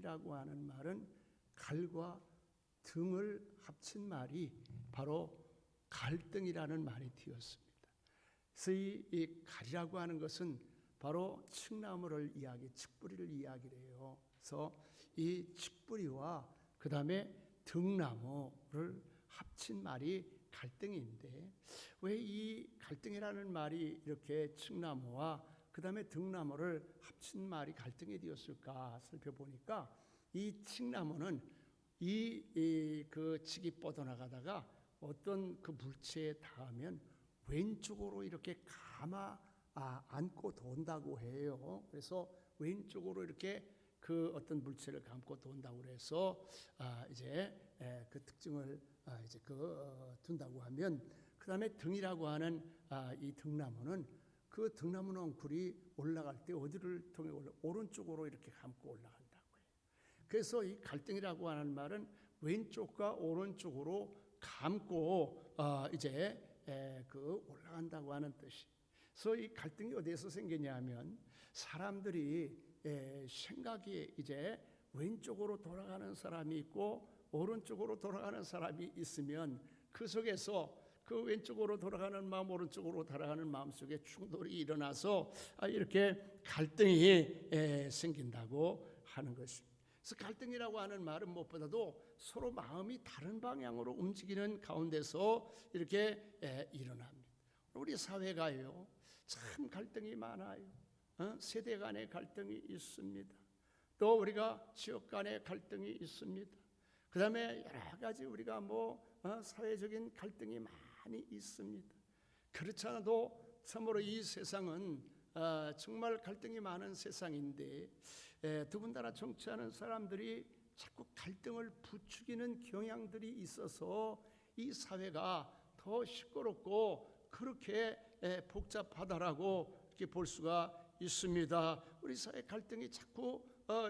갈등이라고 하는 말은 갈과 등을 합친 말이 바로 갈등이라는 말이 되었습니다. 그래서 이 갈이라고 하는 것은 바로 칡나무를 칡뿌리를 이야기해요. 그래서 이 칡뿌리와 그 다음에 등나무를 합친 말이 갈등인데, 왜 이 갈등이라는 말이 이렇게 칡나무와 그 다음에 등나무를 합친 말이 갈등이 되었을까 살펴보니까, 이 칡나무는 그 칡이 뻗어나가다가 어떤 그 물체에 닿으면 왼쪽으로 이렇게 안고 돈다고 해요. 그래서 왼쪽으로 이렇게 그 어떤 물체를 감고 돈다고 해서 이제 그 특징을 이제 둔다고 하면, 그 다음에 등이라고 하는 이 등나무는 그 등나무 넝쿨이 올라갈 때 어디를 통해 오른쪽으로 이렇게 감고 올라간다고 해요. 그래서 이 갈등이라고 하는 말은 왼쪽과 오른쪽으로 감고 이제 올라간다고 하는 뜻이. 그래서 이 갈등이 어디에서 생기냐면, 사람들이 생각이 이제 왼쪽으로 돌아가는 사람이 있고 오른쪽으로 돌아가는 사람이 있으면, 그 속에서 그 왼쪽으로 돌아가는 마음, 오른쪽으로 돌아가는 마음 속에 충돌이 일어나서 이렇게 갈등이 생긴다고 하는 것입니다. 그래서 갈등이라고 하는 말은 무엇보다도 서로 마음이 다른 방향으로 움직이는 가운데서 이렇게 일어납니다. 우리 사회가요, 참 갈등이 많아요. 세대 간의 갈등이 있습니다. 또 우리가 지역 간의 갈등이 있습니다. 그 다음에 여러 가지 우리가 사회적인 갈등이 많이 있습니다. 그렇지 않아도 참으로 이 세상은 정말 갈등이 많은 세상인데, 더군다나 정치하는 사람들이 자꾸 갈등을 부추기는 경향들이 있어서 이 사회가 더 시끄럽고 그렇게 복잡하다라고 이렇게 볼 수가 있습니다. 우리 사회 갈등이 자꾸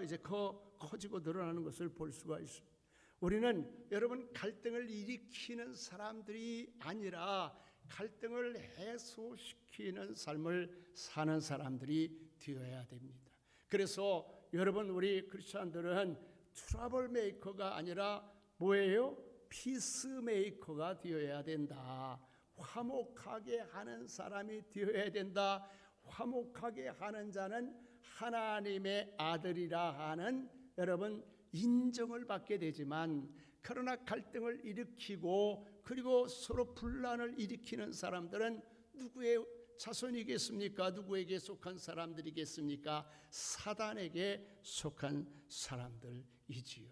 이제 커지고 늘어나는 것을 볼 수가 있습니다. 우리는 여러분 갈등을 일으키는 사람들이 아니라 갈등을 해소시키는 삶을 사는 사람들이 되어야 됩니다. 그래서 여러분, 우리 크리스천들은 트러블 메이커가 아니라 뭐예요? 피스메이커가 되어야 된다. 화목하게 하는 사람이 되어야 된다. 화목하게 하는 자는 하나님의 아들이라 하는 여러분 인정을 받게 되지만, 그러나 갈등을 일으키고 그리고 서로 분란을 일으키는 사람들은 누구의 자손이겠습니까? 누구에게 속한 사람들이겠습니까? 사단에게 속한 사람들이지요.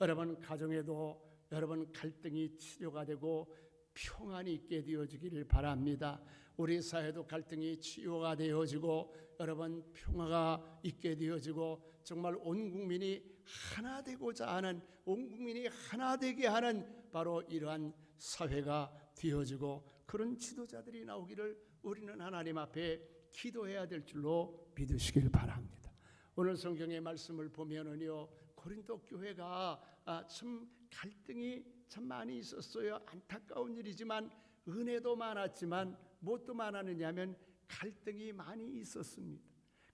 여러분, 가정에도 여러분 갈등이 치료가 되고 평안이 있게 되어지기를 바랍니다. 우리 사회도 갈등이 치유가 되어지고 여러분 평화가 있게 되어지고, 정말 온 국민이 하나 되고자 하는, 온 국민이 하나 되게 하는 바로 이러한 사회가 되어지고, 그런 지도자들이 나오기를 우리는 하나님 앞에 기도해야 될 줄로 믿으시길 바랍니다. 오늘 성경의 말씀을 보면은요, 고린도 교회가 참 갈등이 참 많이 있었어요. 안타까운 일이지만 은혜도 많았지만 무엇도 많았느냐면 갈등이 많이 있었습니다.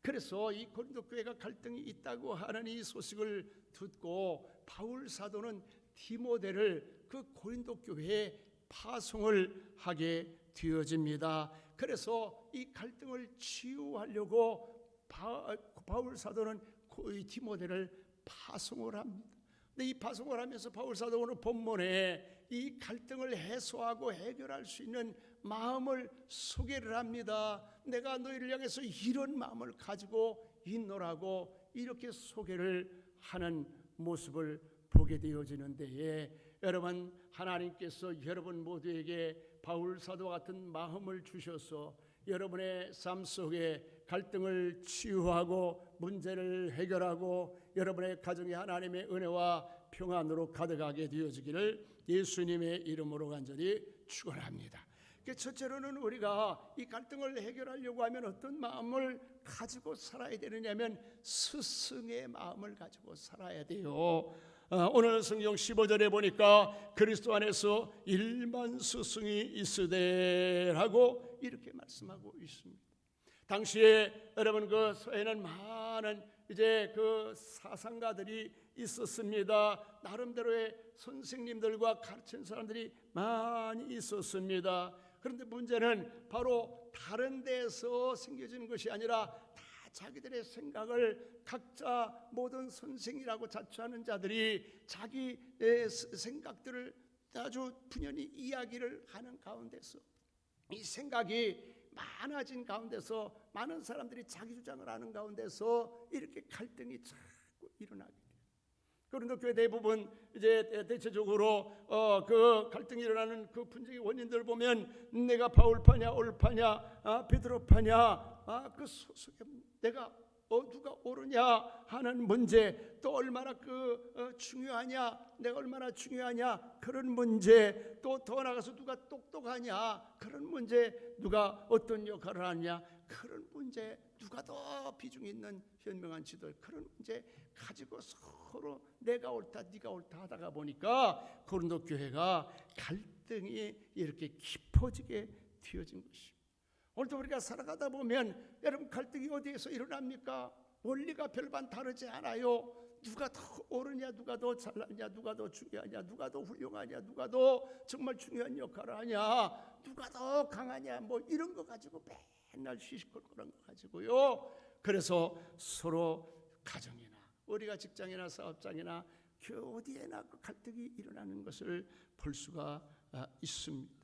그래서 이 고린도 교회가 갈등이 있다고 하는 이 소식을 듣고 바울 사도는 디모데를 그 고린도 교회에 파송을 하게 되어집니다. 그래서 이 갈등을 치유하려고 바울 사도는 디모데를 파송을 합니다. 근데 이 파송을 하면서 바울 사도는 오늘 본문에 이 갈등을 해소하고 해결할 수 있는 마음을 소개를 합니다. 내가 너희를 향해서 이런 마음을 가지고 있노라고 이렇게 소개를 하는 모습을 보게 되어지는 데에, 여러분, 하나님께서 여러분 모두에게 바울 사도와 같은 마음을 주셔서 여러분의 삶 속에 갈등을 치유하고 문제를 해결하고 여러분의 가정이 하나님의 은혜와 평안으로 가득하게 되어지기를 예수님의 이름으로 간절히 축원합니다. 첫째로는 우리가 이 갈등을 해결하려고 하면 어떤 마음을 가지고 살아야 되느냐면 스승의 마음을 가지고 살아야 돼요. 오늘 성경 15절에 보니까 그리스도 안에서 일만 스승이 있으되라고 이렇게 말씀하고 있습니다. 당시에 여러분 그 서에는 많은 이제 그 사상가들이 있었습니다. 나름대로의 선생님들과 가르치는 사람들이 많이 있었습니다. 그런데 문제는 바로 다른 데서 생겨지는 것이 아니라 다 자기들의 생각을 각자 모든 선생이라고 자처하는 자들이 자기의 생각들을 아주 분연히 이야기를 하는 가운데서 이 생각이 많아진 가운데서 많은 사람들이 자기 주장을 하는 가운데서 이렇게 갈등이 자꾸 일어나게 돼요. 그런데 교회 대부분 이제 대체적으로 그 갈등이 일어나는 그 분쟁의 원인들 보면 내가 바울파냐 올파냐 베드로파냐 그 속에 내가 누가 옳으냐 하는 문제, 또 얼마나 중요하냐, 내가 얼마나 중요하냐 그런 문제, 또 더 나가서 누가 똑똑하냐 그런 문제, 누가 어떤 역할을 하냐 그런 문제, 누가 더 비중 있는 현명한 지도 그런 문제 가지고 서로 내가 옳다 네가 옳다 하다가 보니까 고린도 교회가 갈등이 이렇게 깊어지게 되어진 것입니다. 오늘도 우리가 살아가다 보면 여러분 갈등이 어디에서 일어납니까? 원리가 별반 다르지 않아요. 누가 더 옳으냐, 누가 더 잘나냐, 누가 더 중요하냐, 누가 더 훌륭하냐, 누가 더 정말 중요한 역할을 하냐, 누가 더 강하냐, 뭐 이런 거 가지고 맨날 시시콜콜한 거 가지고요. 그래서 서로 가정이나 우리가 직장이나 사업장이나 어디에나 그 갈등이 일어나는 것을 볼 수가 있습니다.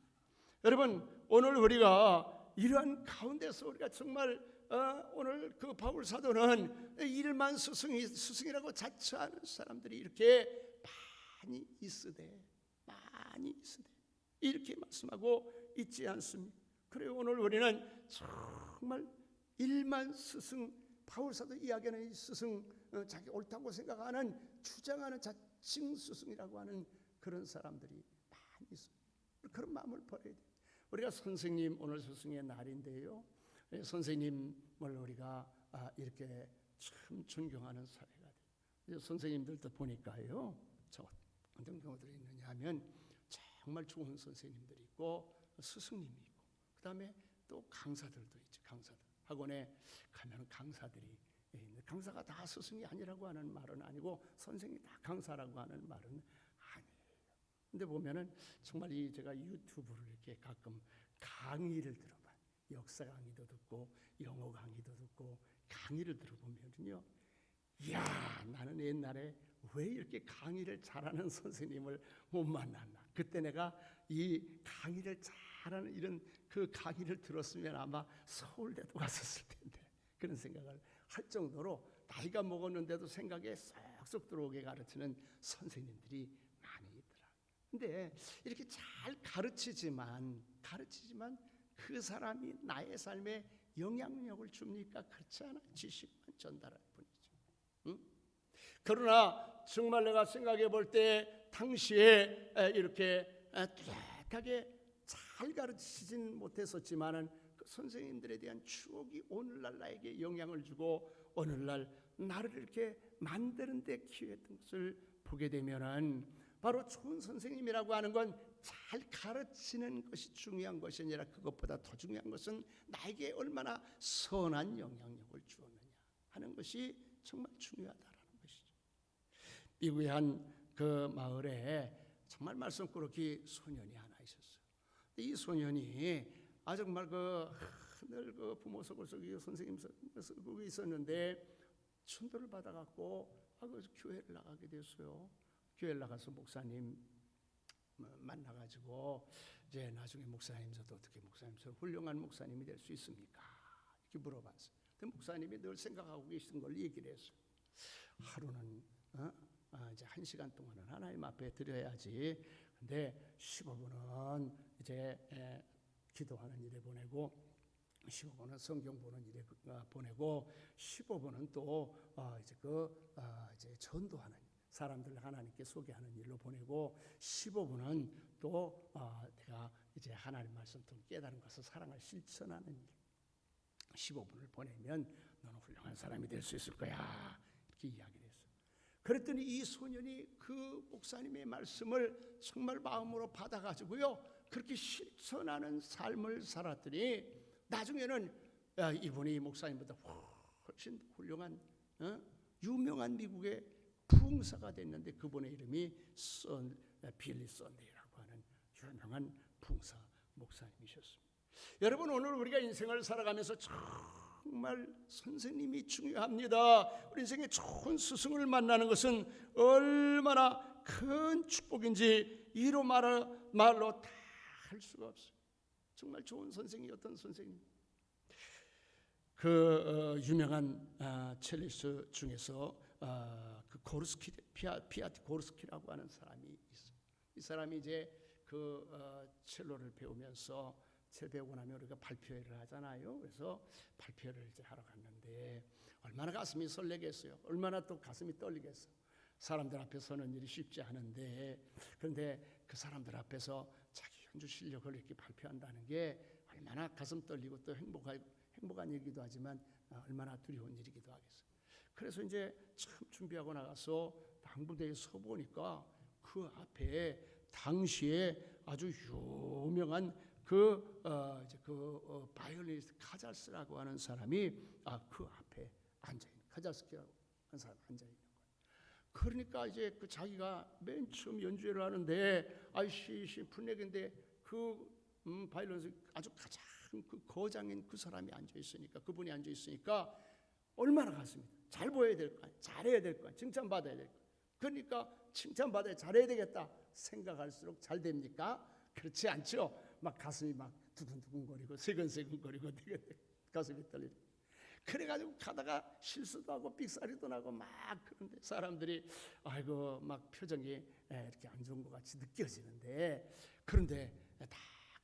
여러분 오늘 우리가 이러한 가운데서 우리가 정말 오늘 그 바울 사도는 1만 스승이라고 자처하는 사람들이 이렇게 많이 있으되 이렇게 말씀하고 있지 않습니까? 그리고 오늘 우리는 정말 1만 스승, 바울 사도 이야기하는 이 스승, 자기 옳다고 생각하는 주장하는 자칭 스승이라고 하는 그런 사람들이 많이 있습니다. 그런 마음을 버려야 돼요. 우리가 선생님, 오늘 스승의 날인데요, 선생님을 우리가 이렇게 참 존경하는 사회가 돼요. 선생님들도 보니까요, 저 어떤 경우들이 있느냐 하면 정말 좋은 선생님들이 있고 스승님이 있고 그 다음에 또 강사들도 있죠. 강사들 학원에 가면 강사들이 있는데, 강사가 다 스승이 아니라고 하는 말은 아니고 선생이 다 강사라고 하는 말은 아니에요. 근데 보면은 정말 제가 유튜브를 이렇게 가끔 강의를 들어봐요. 역사 강의도 듣고 영어 강의도 듣고 강의를 들어보면요, 이야, 나는 옛날에 왜 이렇게 강의를 잘하는 선생님을 못 만났나. 그때 내가 이 강의를 잘하는 이런 그 강의를 들었으면 아마 서울대도 갔었을 텐데, 그런 생각을 할 정도로 나이가 먹었는데도 생각에 쏙쏙 들어오게 가르치는 선생님들이 많이 있더라. 근데 이렇게 잘 가르치지만 그 사람이 나의 삶에 영향력을 줍니까? 그렇지 않아. 지식만 전달할 뿐이죠. 응? 그러나 정말 내가 생각해 볼 때 당시에 이렇게 뚜렷하게 잘 가르치진 못했었지만은 그 선생님들에 대한 추억이 오늘날 나에게 영향을 주고 오늘날 나를 이렇게 만드는 데 기여했던 것을 보게 되면은, 바로 좋은 선생님이라고 하는 건 잘 가르치는 것이 중요한 것이 아니라 그것보다 더 중요한 것은 나에게 얼마나 선한 영향력을 주었느냐 하는 것이 정말 중요하다라는 것이죠. 미국의 한 그 마을에 정말 말썽꾸러기 소년이 하나 있었어요. 이 소년이 정말 늘 부모 속을 썩이고 선생님 속에 있었는데 천도를 받아갖고 교회를 나가게 됐어요. 교회를 나가서 목사님 만나가지고 이제 나중에 목사님, 저도 어떻게 목사님, 저 훌륭한 목사님이 될 수 있습니까? 이렇게 물어봤어요. 근데 목사님이 늘 생각하고 계신 걸 얘기를 했어요. 하루는 이제 1시간 동안은 하나님 앞에 드려야지. 근데 15분은 이제 기도하는 일에 보내고 15분은 성경 보는 일에 보내고 15분은 또 이제 전도하는, 사람들을 하나님께 소개하는 일로 보내고 15분은 또 내가 이제 하나님 말씀 통해 깨달은 것을 사랑을 실천하는 일, 15분을 보내면 너는 훌륭한 사람이 될 수 있을 거야, 이렇게 이야기를 했어요. 그랬더니 이 소년이 그 목사님의 말씀을 정말 마음으로 받아가지고요, 그렇게 실천하는 삶을 살았더니 나중에는 이분이 목사님보다 훨씬 훌륭한 유명한 미국의 부흥사가 됐는데 그분의 이름이 빌리 썬데이라고 하는 유명한 부흥사 목사님이셨습니다. 여러분, 오늘 우리가 인생을 살아가면서 정말 선생님이 중요합니다. 우리 인생에 좋은 스승을 만나는 것은 얼마나 큰 축복인지 이로 말로 다 할 수가 없어요. 정말 좋은 선생이 어떤 선생님? 유명한 첼리스트 중에서 그 고르스키, 피아티 고르스키라고 하는 사람이 있어요. 이 사람이 이제 첼로를 배우면서 첼로 배우고 나면 우리가 발표회를 하잖아요. 그래서 발표를 이제 하러 갔는데 얼마나 가슴이 설레겠어요. 얼마나 또 가슴이 떨리겠어요. 사람들 앞에 서는 일이 쉽지 않은데, 그런데 그 사람들 앞에서 자기 연주 실력을 이렇게 발표한다는 게 얼마나 가슴 떨리고 또 행복한 일이기도 하지만 얼마나 두려운 일이기도 하겠어요. 그래서 이제 참 준비하고 나가서 당부대에 서 보니까 그 앞에 당시에 아주 유명한 바이올리니스트 카잘스라고 하는 사람이 그 앞에 앉아 있는, 카잘스키라고 하는 사람이 앉아 있는 거예요. 그러니까 이제 자기가 맨 처음 연주회를 하는데 아이씨 분위기인데 바이올리니스트 아주 가장 그 거장인 그 사람이 앉아 있으니까, 그분이 앉아 있으니까 얼마나 가슴이 잘 보여야 될 거 아니야, 잘해야 될 거 아니야, 칭찬받아야 될 거 아니야. 그러니까 칭찬받아야 잘해야 되겠다 생각할수록 잘 됩니까? 그렇지 않죠. 막 가슴이 막 두근두근거리고 세근세근거리고 가슴이 떨리고, 그래가지고 가다가 실수도 하고 삑사리도 나고 막 그런데 사람들이 아이고 막 표정이 이렇게 안 좋은 것 같이 느껴지는데, 그런데 다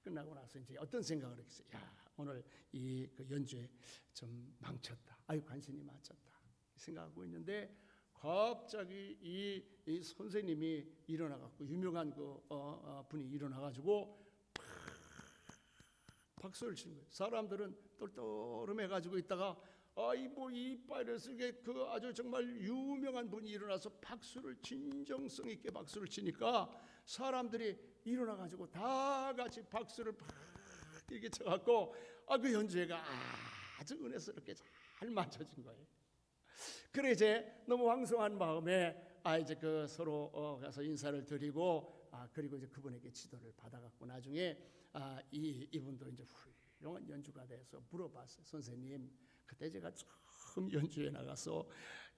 끝나고 나서 이제 어떤 생각을 했어요. 야, 오늘 그 연주에 좀 망쳤다. 아유, 간신히 맞췄다 생각하고 있는데 갑자기 이 선생님이 일어나갖고, 유명한 분이 일어나가지고 박수를 친 거예요. 사람들은 똘똘해가지고 있다가 이 파이러스에 아주 정말 유명한 분이 일어나서 박수를, 진정성 있게 박수를 치니까 사람들이 일어나가지고 다 같이 박수를 팍 이렇게 쳐갖고 그 연주회가 아주 은혜스럽게 잘 맞춰진 거예요. 그래 이제 너무 황송한 마음에 이제 서로 가서 인사를 드리고 그리고 이제 그분에게 지도를 받아갖고 나중에 이분도 이제 훌륭한 연주가 돼서 물어봤어요. 선생님, 그때 제가 처음 연주에 나가서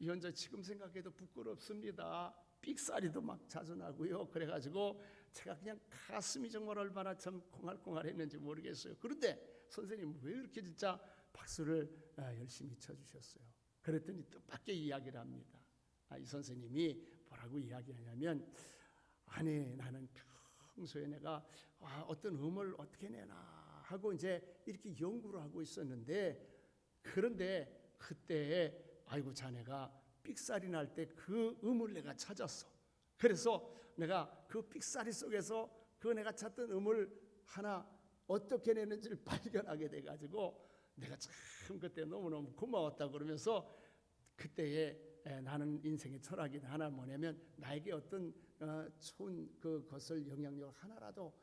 연주 지금 생각해도 부끄럽습니다. 삑사리도 막 자주 나고요. 그래가지고 제가 그냥 가슴이 정말 얼마나 참 콩알콩알했는지 모르겠어요. 그런데 선생님 왜 이렇게 진짜 박수를 열심히 쳐주셨어요? 그랬더니 뜻밖의 이야기를 합니다. 이 선생님이 뭐라고 이야기하냐면, 아니 나는 평소에 내가 어떤 음을 어떻게 내나 하고 이제 이렇게 연구를 하고 있었는데, 그런데 그때 아이고 자네가 삑사리 날 때 그 음을 내가 찾았어. 그래서 내가 그 삑사리 속에서 내가 찾던 음을 하나 어떻게 내는지를 발견하게 돼가지고 내가 참 그때 너무너무 고마웠다 그러면서, 그때에 나는 인생의 철학이 하나 뭐냐면, 나에게 어떤 좋은 그것을 영향력 하나라도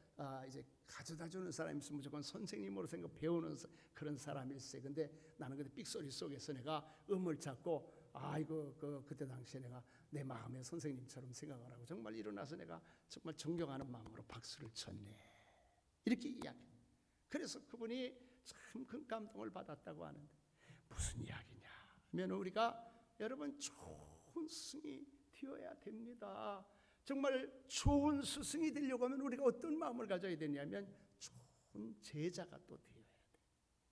이제 가져다 주는 사람이 있으면 무조건 선생님으로 생각 배우는 그런 사람일세. 근데 나는 그때 삑소리 속에서 내가 음을 찾고 아이고 그때 당시에 내가 내 마음의 선생님처럼 생각을 하고 정말 일어나서 내가 정말 존경하는 마음으로 박수를 쳤네, 이렇게 이야기. 그래서 그분이 참 큰 감동을 받았다고 하는데, 무슨 이야기냐 하면 우리가 여러분 좋은 스승이 되어야 됩니다. 정말 좋은 스승이 되려고 하면 우리가 어떤 마음을 가져야 되냐면 좋은 제자가 또 되어야 돼.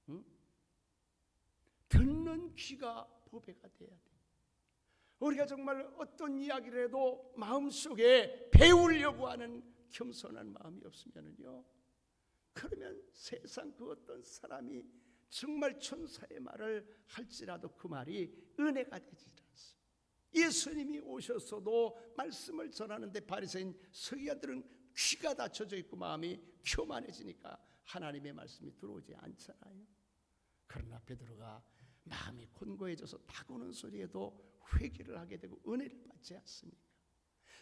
응? 듣는 귀가 보배가 돼야 돼. 우리가 정말 어떤 이야기를 해도 마음속에 배우려고 하는 겸손한 마음이 없으면요, 그러면 세상 그 어떤 사람이 정말 천사의 말을 할지라도 그 말이 은혜가 되지 않습니다. 예수님이 오셨어도 말씀을 전하는데 바리새인 서기관들은 귀가 닫혀져 있고 마음이 교만해지니까 하나님의 말씀이 들어오지 않잖아요. 그러나 베드로가 마음이 곤고해져서 다구는 소리에도 회개를 하게 되고 은혜를 받지 않습니까?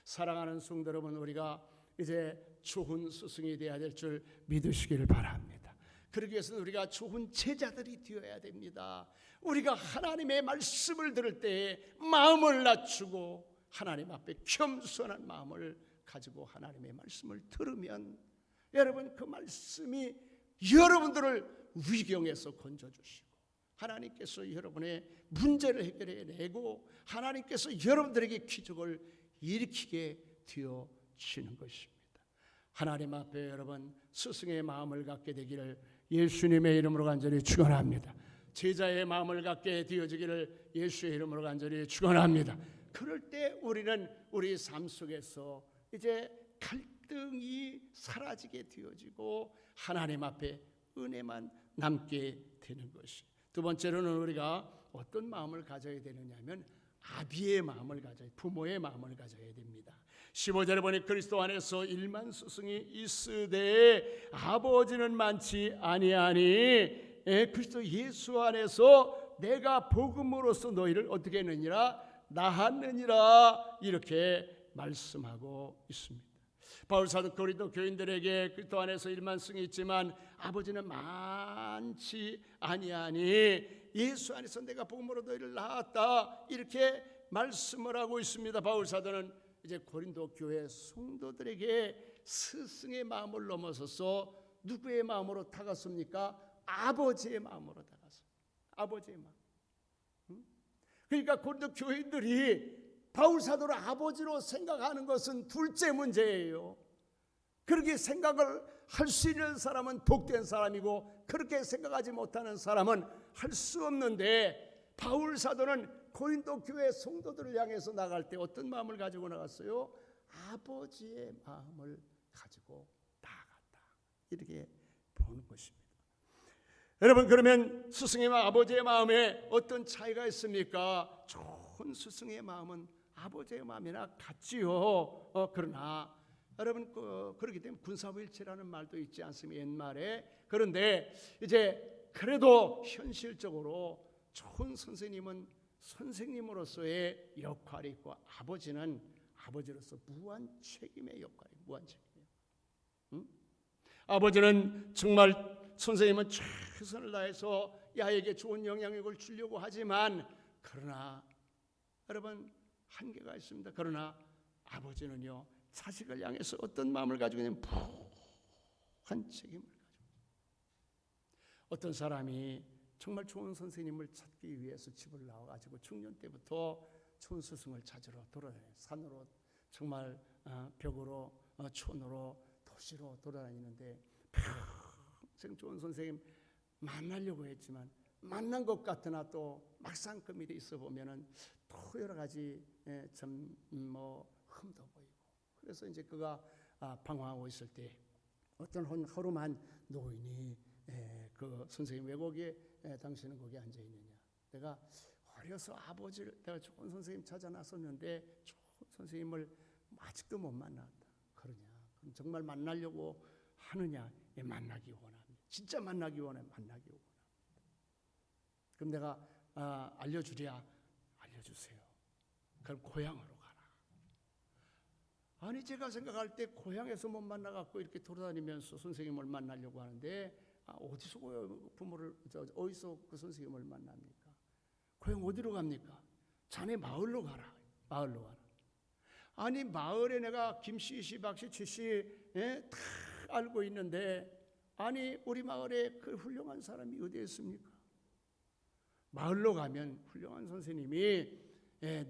사랑하는 성도 여러분, 우리가 이제 좋은 스승이 되어야 될 줄 믿으시기를 바랍니다. 그러기 위해서는 우리가 좋은 제자들이 되어야 됩니다. 우리가 하나님의 말씀을 들을 때 마음을 낮추고 하나님 앞에 겸손한 마음을 가지고 하나님의 말씀을 들으면 여러분, 그 말씀이 여러분들을 위경에서 건져주시고 하나님께서 여러분의 문제를 해결해내고 하나님께서 여러분들에게 기적을 일으키게 되어지는 것입니다. 하나님 앞에 여러분 스승의 마음을 갖게 되기를 예수님의 이름으로 간절히 축원합니다. 제자의 마음을 갖게 되어지기를 예수의 이름으로 간절히 축원합니다. 그럴 때 우리는 우리 삶 속에서 이제 갈등이 사라지게 되어지고 하나님 앞에 은혜만 남게 되는 것이. 두 번째로는 우리가 어떤 마음을 가져야 되느냐면 아비의 마음을 가져야, 부모의 마음을 가져야 됩니다. 15절에 보니 그리스도 안에서 일만 스승이 있으되 아버지는 많지 아니하니, 그리스도 예수 안에서 내가 복음으로써 너희를 어떻게 했느니라, 낳았느니라, 이렇게 말씀하고 있습니다. 바울 사도 고린도 교인들에게 그리스도 안에서 일만 스승이 있지만 아버지는 많지 아니하니 예수 안에서 내가 복음으로 너희를 낳았다, 이렇게 말씀을 하고 있습니다. 바울 사도는 이제 고린도 교회 성도들에게 스승의 마음을 넘어서서 누구의 마음으로 다가섭니까? 아버지의 마음으로 다가섭니다. 아버지의 마음. 그러니까 고린도 교인들이 바울 사도를 아버지로 생각하는 것은 둘째 문제예요. 그렇게 생각을 할 수 있는 사람은 복된 사람이고 그렇게 생각하지 못하는 사람은 할 수 없는데, 바울 사도는 고린도 교회 성도들을 향해서 나갈 때 어떤 마음을 가지고 나갔어요? 아버지의 마음을 가지고 나아갔다, 이렇게 보는 것입니다. 여러분, 그러면 스승의 마음, 아버지의 마음에 어떤 차이가 있습니까? 좋은 스승의 마음은 아버지의 마음이나 같지요. 그러나 여러분, 그렇기 때문에 군사부일체라는 말도 있지 않습니까? 옛말에. 그런데 이제 그래도 현실적으로 좋은 선생님은 선생님으로서의 역할이 있고 아버지는 아버지로서 무한 책임의 역할이, 무한 책임이에요. 아버지는 정말, 선생님은 최선을 다해서 야에게 좋은 영향력을 주려고 하지만, 그러나 여러분 한계가 있습니다. 그러나 아버지는요, 자식을 향해서 어떤 마음을 가지고 있냐면 무한 책임을 가지고. 어떤 사람이 정말 좋은 선생님을 찾기 위해서 집을 나와가지고 중년 때부터 좋은 스승을 찾으러 돌아다녀요. 산으로, 정말 벽으로, 촌으로, 도시로 돌아다니는데 평생 좋은 선생님 만나려고 했지만 만난 것 같으나 또 막상 그 밑에 있어 보면은 또 여러 가지 좀 흠도 보이고. 그래서 이제 그가 방황하고 있을 때 어떤 허름한 노인이 그 선생님, 왜 거기에 당신은 거기 앉아 있느냐? 내가 어려서 아버지를, 내가 좋은 선생님 찾아 나섰는데 좋은 선생님을 아직도 못 만났다. 그러냐? 그럼 정말 만나려고 하느냐? 만나기 원합니다. 진짜 만나기 원해. 만나기 원합니다. 그럼 내가 알려주랴? 알려주세요. 그럼 고향으로 가라. 아니, 제가 생각할 때 고향에서 못 만나갖고 이렇게 돌아다니면서 선생님을 만나려고 하는데, 어디서 부모를, 어디서 그 선생님을 만납니까? 고향 어디로 갑니까? 자네 마을로 가라. 마을로 가라. 아니, 마을에 내가 김씨, 시박씨, 최씨 다 알고 있는데, 아니 우리 마을에 그 훌륭한 사람이 어디에 있습니까? 마을로 가면 훌륭한 선생님이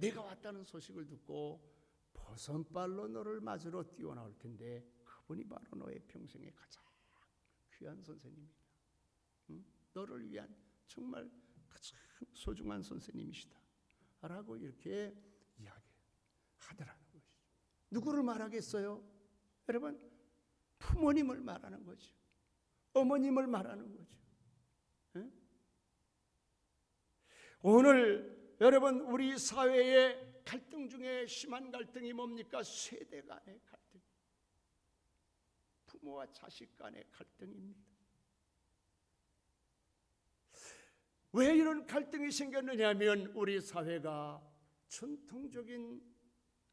내가 왔다는 소식을 듣고 버선발로 너를 맞으러 뛰어나올 텐데, 그분이 바로 너의 평생에 가장 귀한 선생님이다. 너를 위한 정말 가장 소중한 선생님이시다 라고 이렇게 이야기하더라는 것이죠. 누구를 말하겠어요? 여러분, 부모님을 말하는 거죠. 어머님을 말하는 거죠. 오늘 여러분, 우리 사회의 갈등 중에 심한 갈등이 뭡니까? 세대 간의 갈등, 부모와 자식 간의 갈등입니다. 왜 이런 갈등이 생겼느냐면, 우리 사회가 전통적인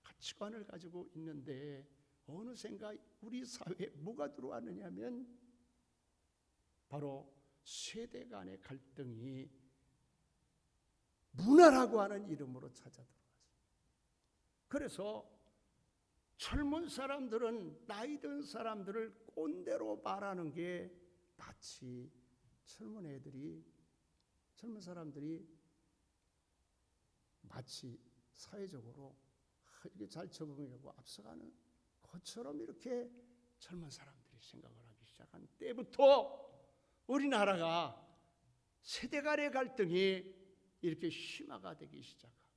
가치관을 가지고 있는데 어느샌가 우리 사회에 뭐가 들어왔느냐면 바로 세대 간의 갈등이 문화라고 하는 이름으로 찾아들어왔어요. 그래서 젊은 사람들은 나이 든 사람들을 꼰대로 말하는 게 마치 젊은 사람들이 마치 사회적으로 이게 잘 적응하고 앞서가는 것처럼 이렇게 젊은 사람들이 생각을 하기 시작한 때부터 우리나라가 세대 간의 갈등이 이렇게 심화가 되기 시작하고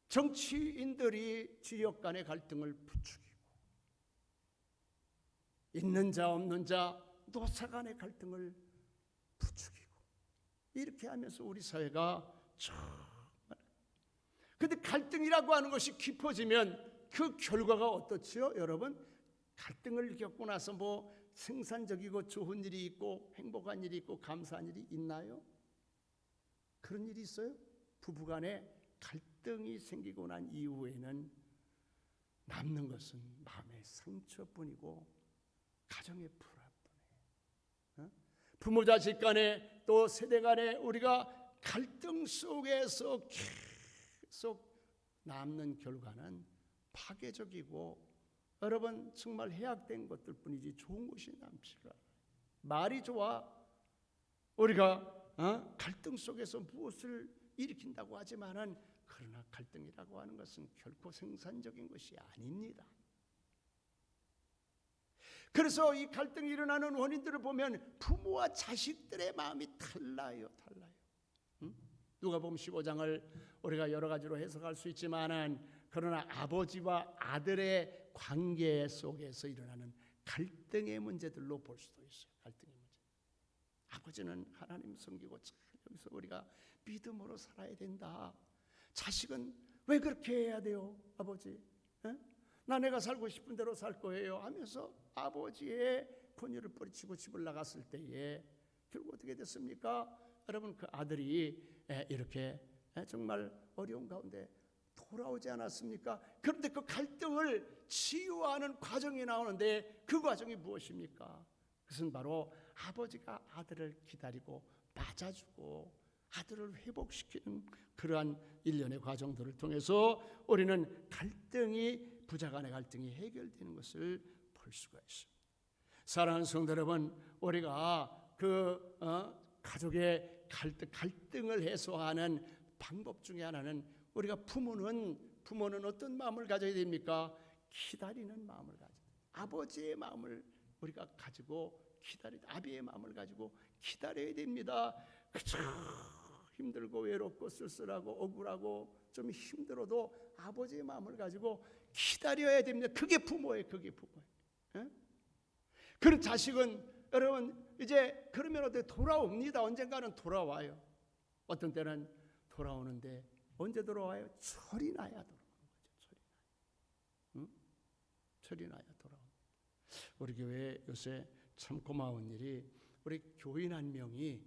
정치인들이 지역 간의 갈등을 부추기고 있는 자 없는 자 노사 간의 갈등을 부추기고 이렇게 하면서 우리 사회가 정말 근데 갈등이라고 하는 것이 깊어지면 그 결과가 어떻지요? 여러분 갈등을 겪고 나서 뭐 생산적이고 좋은 일이 있고 행복한 일이 있고 감사한 일이 있나요? 그런 일이 있어요? 부부간에 갈등이 생기고 난 이후에는 남는 것은 마음의 상처뿐이고 가정의 불화뿐이에요. 부모 자식 간에 또 세대 간에 우리가 갈등 속에서 계속 남는 결과는 파괴적이고 여러분 정말 해악된 것들 뿐이지 좋은 것이 남지가 않아요. 말이 좋아 우리가 갈등 속에서 무엇을 일으킨다고 하지만은 그러나 갈등이라고 하는 것은 결코 생산적인 것이 아닙니다. 그래서 이 갈등이 일어나는 원인들을 보면 부모와 자식들의 마음이 달라요. 누가복음 15장을 우리가 여러 가지로 해석할 수 있지만은 그러나 아버지와 아들의 관계 속에서 일어나는 갈등의 문제들로 볼 수도 있어요. 갈등의 문제. 아버지는 하나님 섬기고 여기서 우리가 믿음으로 살아야 된다. 자식은 왜 그렇게 해야 돼요, 아버지? 나 내가 살고 싶은 대로 살 거예요 하면서 아버지의 권유를 뿌리치고 집을 나갔을 때에 결국 어떻게 됐습니까? 여러분 그 아들이 이렇게 정말 어려운 가운데 돌아오지 않았습니까? 그런데 그 갈등을 치유하는 과정이 나오는데 그 과정이 무엇입니까? 그것은 바로 아버지가 아들을 기다리고 맞아주고 아들을 회복시키는 그러한 일련의 과정들을 통해서 우리는 갈등이 부자간의 갈등이 해결되는 것을 볼 수가 있습니다. 사랑하는 성도 여러분, 우리가 그 가족의 갈등을 해소하는 방법 중에 하나는 우리가 부모는 어떤 마음을 가져야 됩니까? 기다리는 마음을 가져야 돼요. 아버지의 마음을 우리가 가지고 아비의 마음을 가지고 기다려야 됩니다. 그저 힘들고 외롭고 쓸쓸하고 억울하고 좀 힘들어도 아버지의 마음을 가지고 기다려야 됩니다. 그게 부모예요. 그런 자식은 여러분 이제 그러면 어떻게 돌아옵니다. 언젠가는 돌아와요. 어떤 때는 돌아오는데 언제 돌아와요? 철이 나야 돌아오는 거죠. 철이 나야 돌아옵니다. 우리 교회 요새 참 고마운 일이 우리 교인 한 명이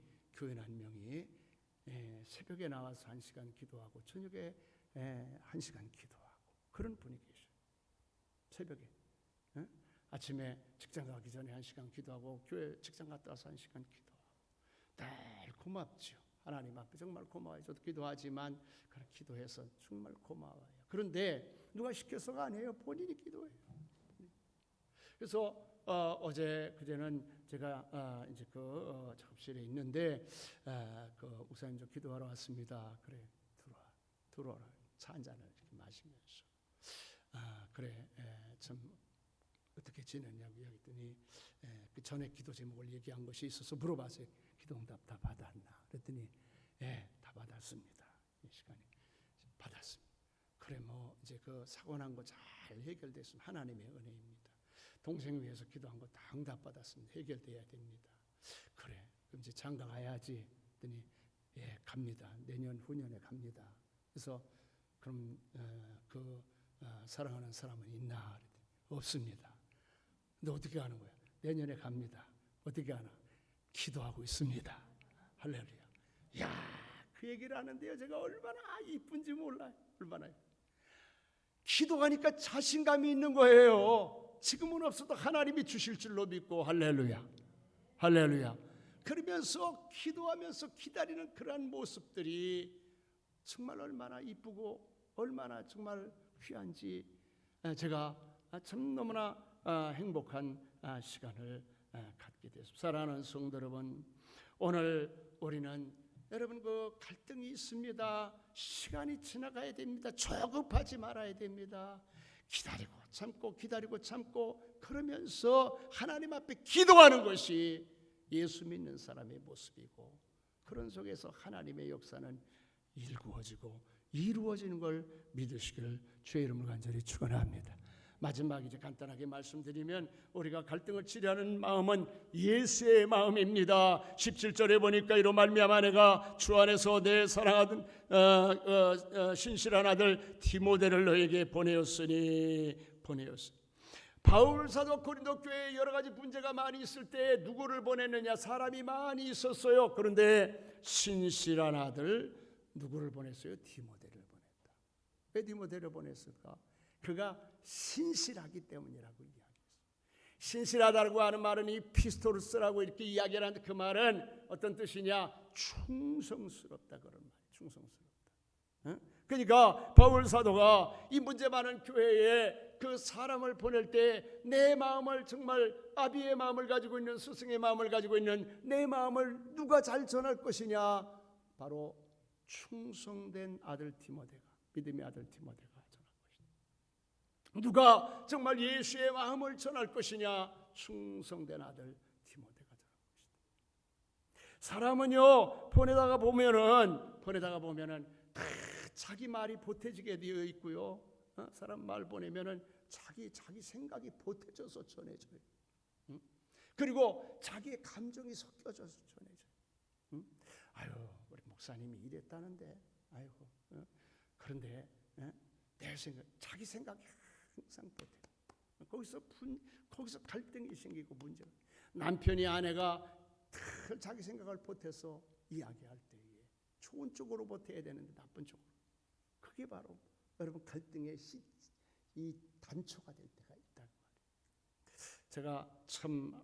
새벽에 나와서 1시간 기도하고 저녁에 1시간 기도하고 그런 분이 계셔요. 새벽에 아침에 직장 가기 전에 1시간 기도하고 교회 직장 갔다 와서 1시간 기도하고 늘 고맙죠. 하나님 앞에 정말 고마워요. 저도 기도하지만 그런 기도해서 정말 고마워요. 그런데 누가 시켜서가 아니에요. 본인이 기도해요. 그래서 그제는 제가 이제 그 작업실에 있는데 그 목사님 좀 기도하러 왔습니다. 그래 들어와라. 차 한 잔을 이렇게 마시면서 그래 참 어떻게 지냈냐고 얘기했더니 그 전에 기도 제목을 얘기한 것이 있어서 물어봤어요. 기도응답 다 받았나? 그랬더니 다 받았습니다. 이 시간에 받았습니다. 그래 뭐 이제 그 사고 난 거 잘 해결됐으면 하나님의 은혜입니다. 동생 위해서 기도한 거 다 응답 받았습니다. 해결돼야 됩니다. 그래 그럼 이제 장가 가야지. 그랬더니 갑니다. 내년 후년에 갑니다. 그래서 그럼 사랑하는 사람은 있나? 없습니다. 근데 어떻게 하는 거야? 내년에 갑니다. 어떻게 하나? 기도하고 있습니다. 할렐루야. 그 얘기를 하는데요. 제가 얼마나 이쁜지 몰라요. 얼마나. 기도하니까 자신감이 있는 거예요. 지금은 없어도 하나님이 주실 줄로 믿고 할렐루야. 할렐루야. 그러면서 기도하면서 기다리는 그러한 모습들이 정말 얼마나 이쁘고 얼마나 정말 귀한지 제가 참 너무나 행복한 시간을 갖게 됐습니다. 사랑하는 성도 여러분, 오늘 우리는 여러분 그 갈등이 있습니다. 시간이 지나가야 됩니다. 조급하지 말아야 됩니다. 기다리고 참고 기다리고 참고 그러면서 하나님 앞에 기도하는 것이 예수 믿는 사람의 모습이고, 그런 속에서 하나님의 역사는 일구어지고 이루어지는 걸 믿으시기를 주의 이름으로 간절히 축원합니다. 마지막 이제 간단하게 말씀드리면, 우리가 갈등을 치료하는 마음은 예수의 마음입니다. 17절에 보니까 이로 말미암아 내가 주 안에서 내 사랑하던 신실한 아들 디모데를 너에게 보내었으니. 바울 사도 고린도 교회에 여러 가지 문제가 많이 있을 때 누구를 보냈느냐? 사람이 많이 있었어요. 그런데 신실한 아들 누구를 보냈어요? 디모데를 보냈다. 왜 디모데를 보냈을까? 그가 신실하기 때문이라고 이야기했어요. 신실하다고 하는 말은 이 피스토르스라고 이렇게 이야기를 하는데, 그 말은 어떤 뜻이냐? 충성스럽다, 그런 말이에요. 충성스럽다. 그러니까 바울 사도가 이 문제 많은 교회에 그 사람을 보낼 때 내 마음을, 정말 아비의 마음을 가지고 있는, 스승의 마음을 가지고 있는 내 마음을 누가 잘 전할 것이냐? 바로 충성된 아들 디모데가, 믿음의 아들 디모데가 전할 것이다. 누가 정말 예수의 마음을 전할 것이냐? 충성된 아들 디모데가 전할 것이다. 사람은요, 보내다가 보면은 자기 말이 보태지게 되어 있고요. 사람 말 보내면은 자기 생각이 보태져서 전해져요. 그리고 자기의 감정이 섞여져서 전해져요. 아유, 우리 목사님이 이랬다는데, 아이고, 그런데 내 생각, 자기 생각이 항상 보태. 거기서 갈등이 생기고 문제가. 남편이 아내가 자기 생각을 보태서 이야기할 때에 좋은 쪽으로 보태야 되는데 나쁜 쪽으로. 그게 바로 여러분 갈등의 이 단초가 될 때가 있다는 말이에요. 제가 참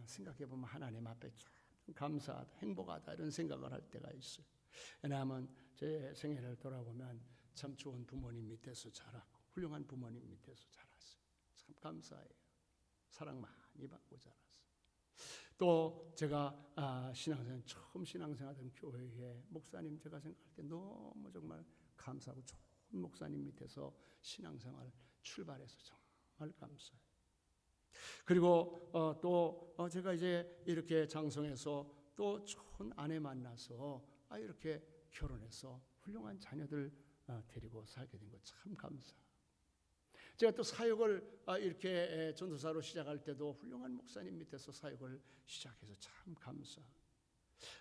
생각해 보면 하나님 앞에 참 감사하다, 행복하다 이런 생각을 할 때가 있어요. 왜냐하면 제 생애를 돌아보면 참 좋은 부모님 밑에서 자라고 훌륭한 부모님 밑에서 자랐어요. 참 감사해요. 사랑 많이 받고 자랐어요. 또 제가 처음 신앙생활하던 교회에 목사님, 제가 생각할 때 너무 정말 감사하고 좋은 목사님 밑에서 신앙생활 출발해서 정말 감사해요. 그리고 또 제가 이제 이렇게 장성해서 또 좋은 아내 만나서 이렇게 결혼해서 훌륭한 자녀들 데리고 살게 된 거 참 감사해요. 제가 또 사역을 이렇게 전도사로 시작할 때도 훌륭한 목사님 밑에서 사역을 시작해서 참 감사.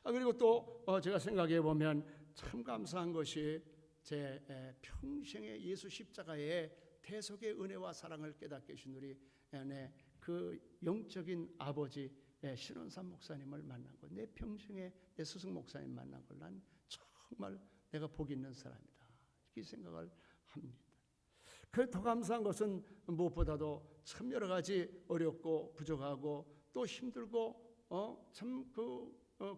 그리고 또 제가 생각해 보면 참 감사한 것이 제 평생의 예수 십자가의 대속의 은혜와 사랑을 깨닫게 해주신 우리 그 영적인 아버지 신원삼 목사님을 만난 것, 내 평생에 내 스승 목사님 만난 걸 난 정말 내가 복 있는 사람이다, 이렇게 생각을 합니다. 그 더 감사한 것은 무엇보다도 참 여러 가지 어렵고 부족하고 또 힘들고 참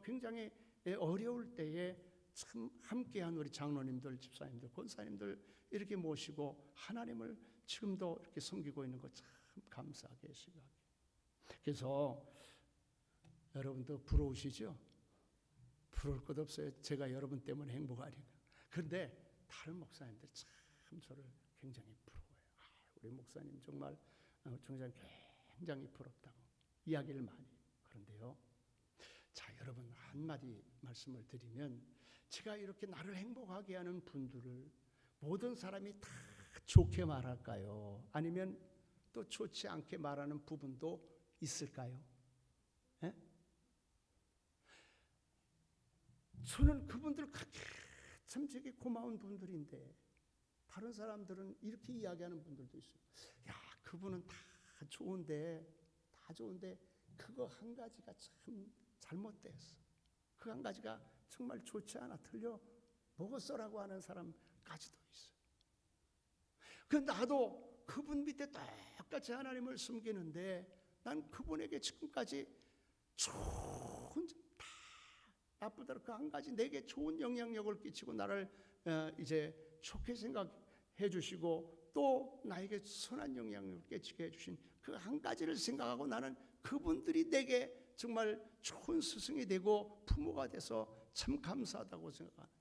굉장히 어려울 때에 참 함께한 우리 장로님들, 집사님들, 권사님들 이렇게 모시고 하나님을 지금도 이렇게 섬기고 있는 것 참 감사하게 생각해요. 그래서 여러분도 부러우시죠? 부러울 것 없어요. 제가 여러분 때문에 행복하니까. 그런데 다른 목사님들 참 저를 굉장히 부러워요. 우리 목사님 정말 굉장히 부럽다고 이야기를 많이 해요. 그런데요, 자, 여러분 한마디 말씀을 드리면, 제가 이렇게 나를 행복하게 하는 분들을 모든 사람이 다 좋게 말할까요? 아니면 또 좋지 않게 말하는 부분도 있을까요? 에? 저는 그분들 참 되게 고마운 분들인데 다른 사람들은 이렇게 이야기하는 분들도 있어요. 야, 그분은 다 좋은데 그거 한 가지가 참 잘못됐어. 그 한 가지가 정말 좋지 않아, 틀려 먹었어라고 하는 사람까지도 있어요. 그런데 나도 그분 밑에 똑같이 하나님을 섬기는데 난 그분에게 지금까지 좋은 점 다 나쁘더라도 그 한 가지 내게 좋은 영향력을 끼치고 나를 이제 좋게 생각해 주시고 또 나에게 선한 영향력을 끼치게 해주신 그 한 가지를 생각하고 나는 그분들이 내게 정말 좋은 스승이 되고 부모가 돼서 참 감사하다고 생각하는데,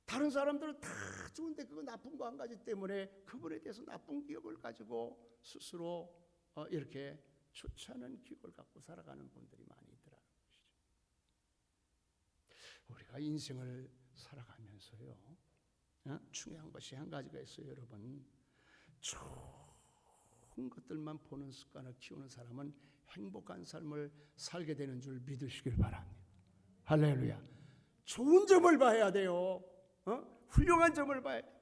다른 사람들은 다 좋은데 그 나쁜 거 한 가지 때문에 그분에 대해서 나쁜 기억을 가지고 스스로 이렇게 좋지 않은 기억을 갖고 살아가는 분들이 많이 있더라는 것이죠. 우리가 인생을 살아가면서요, 중요한 것이 한 가지가 있어요. 여러분, 좋은 것들만 보는 습관을 키우는 사람은 행복한 삶을 살게 되는 줄 믿으시길 바랍니다. 할렐루야. 좋은 점을 봐야 돼요. 훌륭한 점을 봐야 돼요.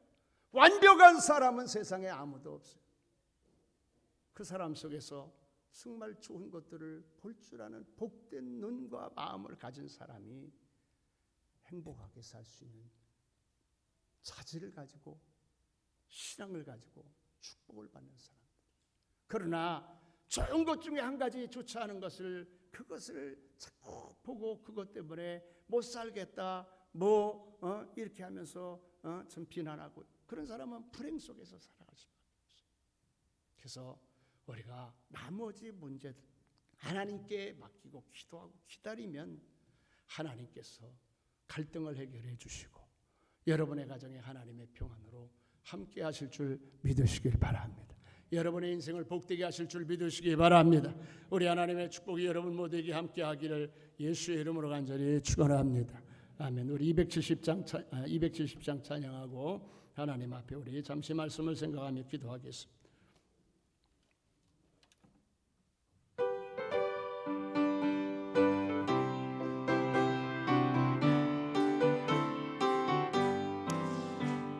완벽한 사람은 세상에 아무도 없어요. 그 사람 속에서 정말 좋은 것들을 볼 줄 아는 복된 눈과 마음을 가진 사람이 행복하게 살 수 있는 자질을 가지고 신앙을 가지고 축복을 받는 사람들. 그러나 좋은 것 중에 한 가지 좋지 않은 것을 그것을 자꾸 보고 그것 때문에 못 살겠다 이렇게 하면서 좀 비난하고, 그런 사람은 불행 속에서 살아갈 수밖에 없어요. 그래서 우리가 나머지 문제들 하나님께 맡기고 기도하고 기다리면 하나님께서 갈등을 해결해 주시고 여러분의 가정에 하나님의 평안으로 함께 하실 줄 믿으시길 바랍니다. 여러분의 인생을 복되게 하실 줄 믿으시기 바랍니다. 우리 하나님의 축복이 여러분 모두에게 함께 하기를 예수의 이름으로 간절히 축원합니다. 아멘. 우리 270장 찬양하고 하나님 앞에 우리 잠시 말씀을 생각하며 기도하겠습니다.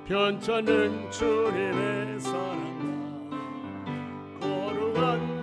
변찮은 주님의 사랑과 거룩한